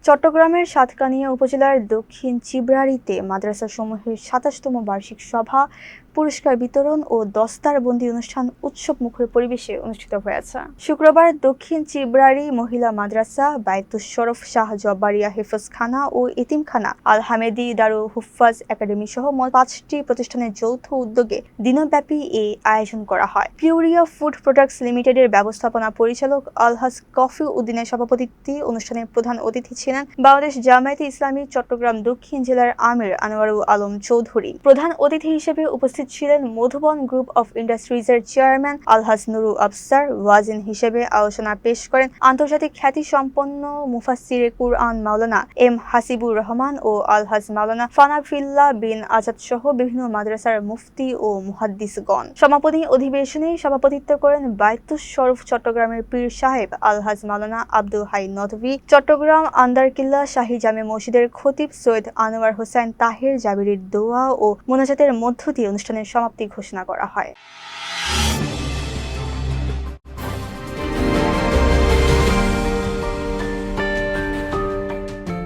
চট্টগ্রামের সাতকানিয়া উপজেলার দক্ষিণ চিবরাড়িতে মাদ্রাসাসমূহের ২৭তম বার্ষিক সভা, পুরস্কার বিতরণ ও দস্তারবন্দি অনুষ্ঠান উৎসবমুখর পরিবেশে অনুষ্ঠিত হয়েছে। শুক্রবার দক্ষিণ চিবরাড়ি মহিলা মাদ্রাসা, বায়তুশ শরফ শাহ জব্বারিয়া হেফজখানা ও এতিমখানা, আল হামেদি দারুল হুফাজ একাডেমি সহ মোট ৫টি প্রতিষ্ঠানের যৌথ উদ্যোগে দিনব্যাপী এই আয়োজন করা হয়। পিউরিয়া ফুড প্রোডাক্টস লিমিটেডের ব্যবস্থাপনা পরিচালক আলহাজ কফি উদ্দিনের সভাপতিত্বে অনুষ্ঠানে প্রধান অতিথি ছিলেন বাংলাদেশ জামায়াতে ইসলামী চট্টগ্রাম দক্ষিণ জেলার আমির আনোয়ারুল আলম চৌধুরী। প্রধান অতিথি হিসেবে উপস্থিত ছিলেন মধুবন গ্রুপ অফ ইন্ডাস্ট্রিজের চেয়ারম্যান আলহাজ নুরুল আফসার। ওয়াজিন হিসেবে আলোচনা পেশ করেন আন্তর্জাতিক খ্যাতিসম্পন্ন মুফাসসিরে কুরআন মাওলানা এম হাসিবুর রহমান ও আলহাজ মাওলানা ফানাফিল্লাহ বিন আজাদ সহ বিভিন্ন মাদ্রাসার মুফতি ও মুহাদ্দিসগণ। সমাপনী অধিবেশনে সভাপতিত্ব করেন বায়তুশ শরফ চট্টগ্রামের পীর সাহেব আলহাজ মাওলানা আব্দুল হাই নদভী, চট্টগ্রাম আন্দারকিল্লা শাহী জামে মসজিদের খতিব সৈয়দ আনোয়ার হোসেন তাহের জাবিরির দোয়া ও মোনাজাতের মধ্য দিয়ে অনুষ্ঠানের সমাপ্তি ঘোষণা করা হয়।